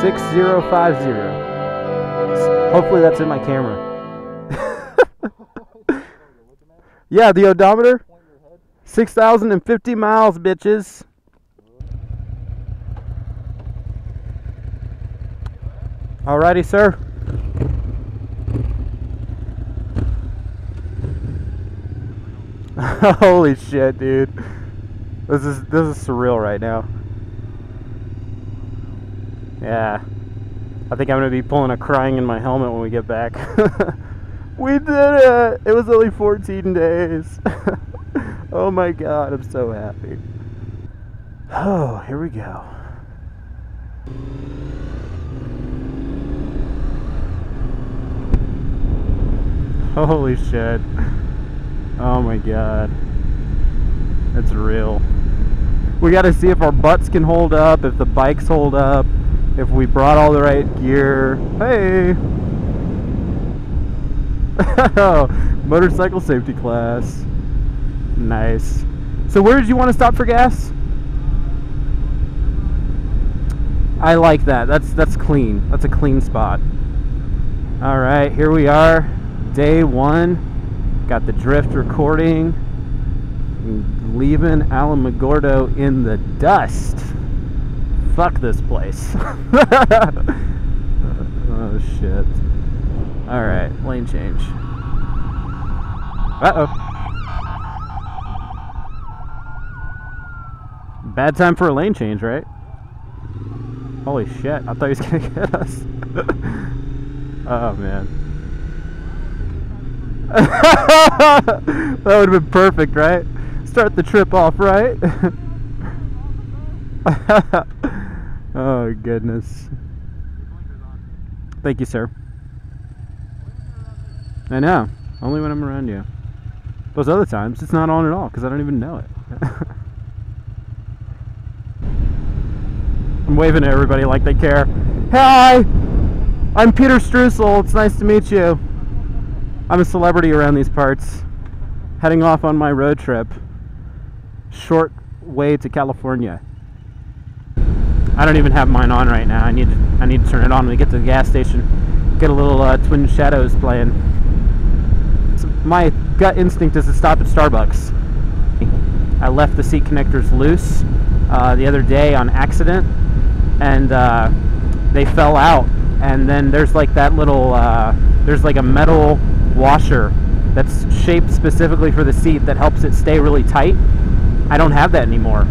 6050. Hopefully that's in my camera. Yeah, the odometer. 6,050 miles, bitches. Alrighty, sir. Holy shit, dude. This is surreal right now. Yeah. I think I'm gonna be pulling a crying in my helmet when we get back. We did it! It was only 14 days. Oh my god, I'm so happy. Oh, here we go. Holy shit. Oh my god. It's real. We gotta see if our butts can hold up, if the bikes hold up, if we brought all the right gear. Hey! Motorcycle safety class. Nice. So where did you want to stop for gas? I like that. That's clean. That's a clean spot. Alright, here we are. Day 1. Got the drift recording. Leaving Alamogordo in the dust. Fuck this place. Oh shit. Alright, lane change. Uh-oh. Bad time for a lane change, right? Holy shit, I thought he was gonna get us. Oh man. That would have been perfect, right? Start the trip off right. Oh goodness. Thank you, sir. I know. Only when I'm around you. Those other times, it's not on at all because I don't even know it. I'm waving at everybody like they care. Hi! I'm Peter Streusel. It's nice to meet you. I'm a celebrity around these parts. Heading off on my road trip. Short way to California. I don't even have mine on right now. I need to turn it on when we get to the gas station. Get a little Twin Shadows playing. So my gut instinct is to stop at Starbucks. I left the seat connectors loose the other day on accident, and they fell out. And then there's like that little, there's like a metal washer that's shaped specifically for the seat that helps it stay really tight. I don't have that anymore.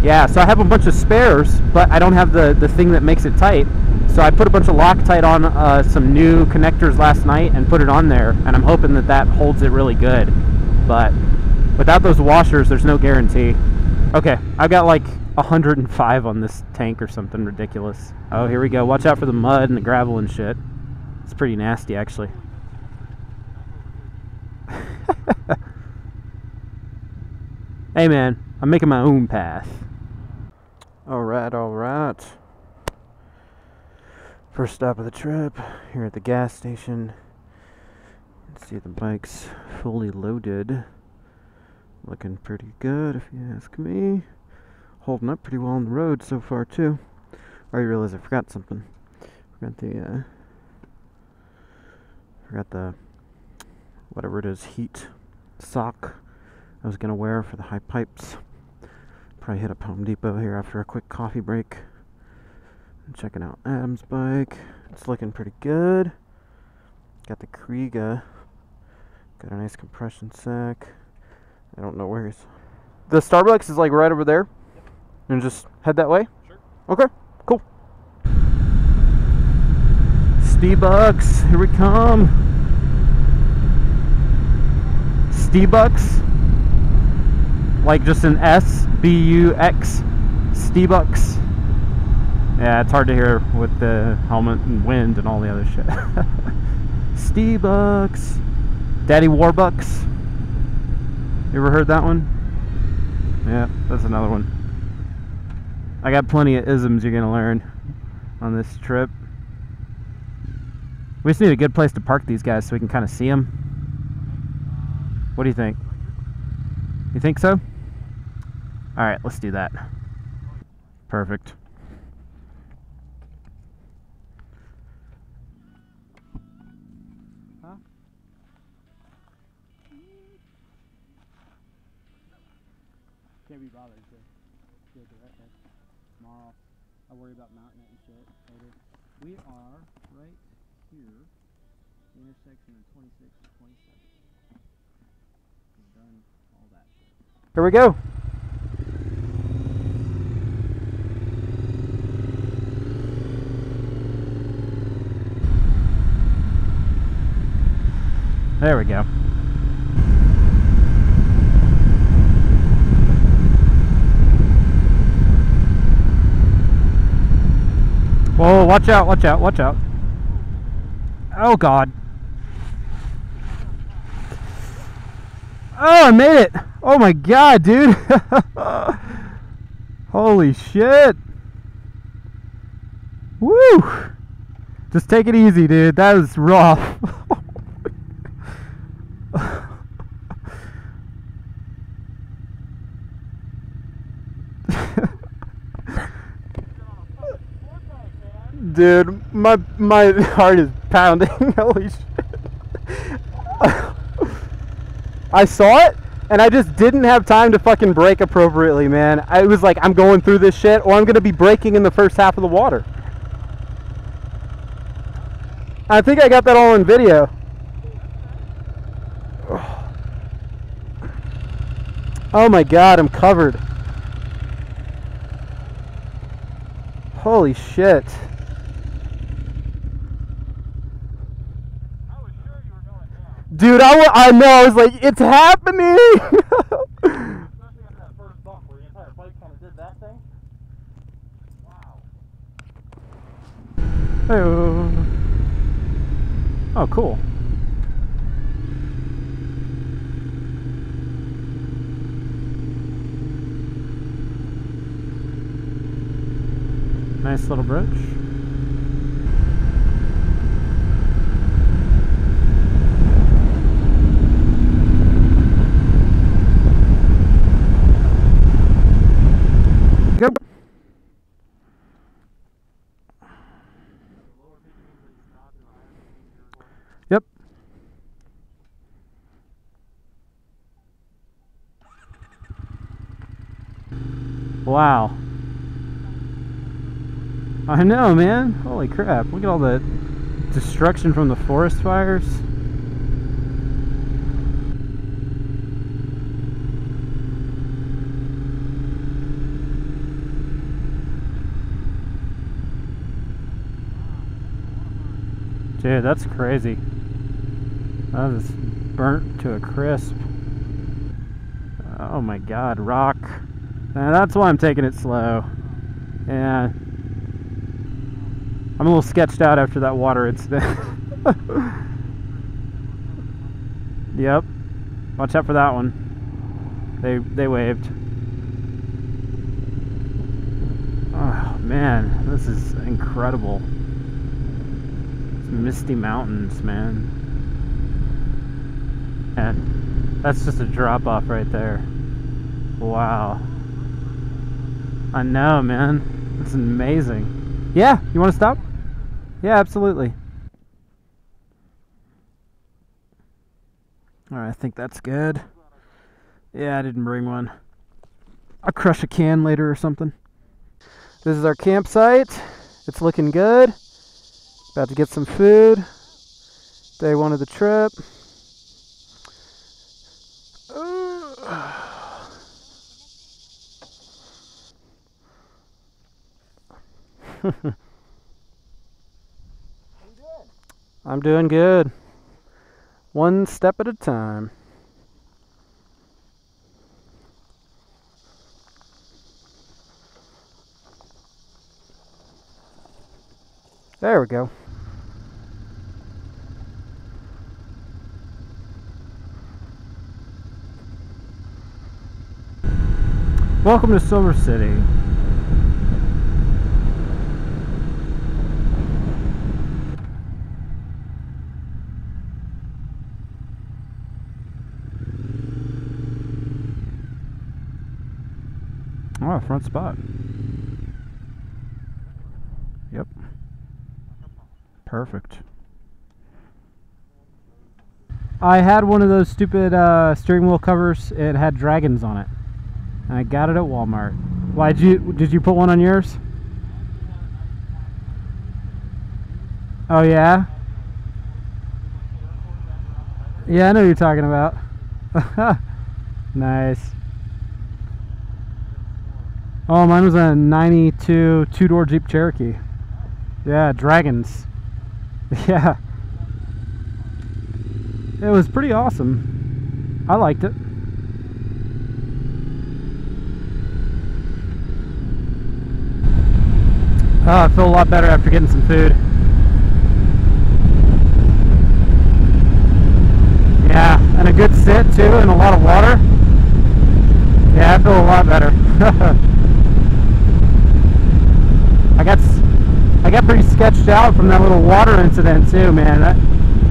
Yeah, so I have a bunch of spares, but I don't have the thing that makes it tight. So I put a bunch of Loctite on some new connectors last night and put it on there, and I'm hoping that that holds it really good. But without those washers, there's no guarantee. Okay, I've got like 105 on this tank or something ridiculous. Oh, here we go. Watch out for the mud and the gravel and shit. It's pretty nasty, actually. Hey man, I'm making my own path. Alright. First stop of the trip, here at the gas station. Let's see the bike's fully loaded. Looking pretty good if you ask me. Holding up pretty well on the road so far too. I already realized I forgot something. Forgot the whatever it is, heat sock I was gonna wear for the high pipes. Probably hit up Home Depot here after a quick coffee break. I'm checking out Adam's bike. It's looking pretty good. Got the Kriega. Got a nice compression sack. I don't know where he's. The Starbucks is like right over there. And just head that way? Sure. Okay, cool. Stebucks, here we come. Stebucks? Like just an S-B-U-X. Stebucks. Yeah, it's hard to hear with the helmet and wind and all the other shit. Stebucks. Daddy Warbucks. You ever heard that one? Yeah, that's another one. I got plenty of isms you're gonna learn on this trip. We just need a good place to park these guys so we can kind of see them. What do you think? You think so? Alright, let's do that. Perfect. I'll worry about mounting it and shit later. We are right here, the intersection of 26 and 27. We've done all that shit. Here we go. There we go. Whoa, watch out, watch out, watch out. Oh, God. Oh, I made it. Oh, my God, dude. Holy shit. Woo. Just take it easy, dude. That was rough. Dude, my heart is pounding. Holy shit. I saw it and I just didn't have time to fucking brake appropriately, man. I was like, I'm going through this shit or I'm gonna be braking in the first half of the water. I think I got that all on video. Oh my God, I'm covered. Holy shit. Dude, I know, I was like, it's happening! Especially after that first bump where the entire bike kind of did that thing. Wow. Hey-oh. Oh, cool. Nice little bridge. Go. Yep. Wow. I know, man. Holy crap. Look at all the destruction from the forest fires. Dude, that's crazy. That is burnt to a crisp. Oh my God, rock. That's why I'm taking it slow. Yeah. I'm a little sketched out after that water incident. Yep. Watch out for that one. They waved. Oh man, this is incredible. Misty mountains, man. And that's just a drop off right there. Wow. I know, man. It's amazing. Yeah, you want to stop? Yeah, absolutely. Alright, I think that's good. Yeah, I didn't bring one. I'll crush a can later or something. This is our campsite. It's looking good. About to get some food. Day one of the trip. I'm doing good. One step at a time. There we go. Welcome to Silver City. Oh, front spot. Yep. Perfect. I had one of those stupid steering wheel covers. It had dragons on it. And I got it at Walmart. Why did you put one on yours? Oh yeah? Yeah, I know who you're talking about. Nice. Oh, mine was a 92 two-door Jeep Cherokee. Yeah, Dragons. Yeah. It was pretty awesome. I liked it. Oh, I feel a lot better after getting some food. Yeah, and a good sit too, and a lot of water. Yeah, I feel a lot better. I got pretty sketched out from that little water incident too, man.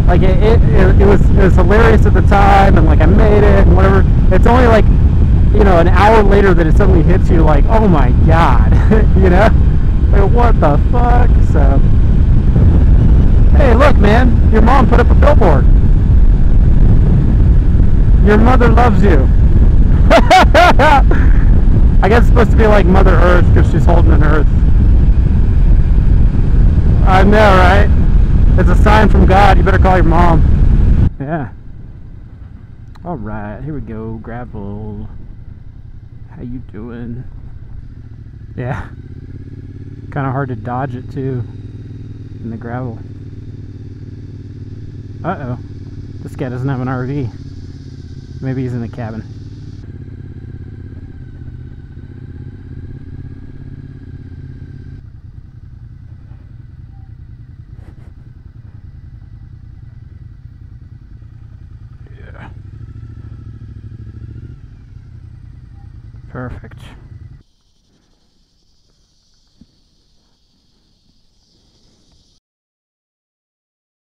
Like it was hilarious at the time, and like I made it and whatever. It's only like, you know, an hour later that it suddenly hits you like, oh my god, you know, like what the fuck. So hey, look, man, your mom put up a billboard. Your mother loves you. I guess it's supposed to be like Mother Earth because she's holding an Earth. I know, right? It's a sign from God. You better call your mom. Yeah. Alright, here we go. Gravel. How you doing? Yeah. Kind of hard to dodge it too in the gravel. Uh-oh. This guy doesn't have an RV. Maybe he's in the cabin. Yeah. Perfect.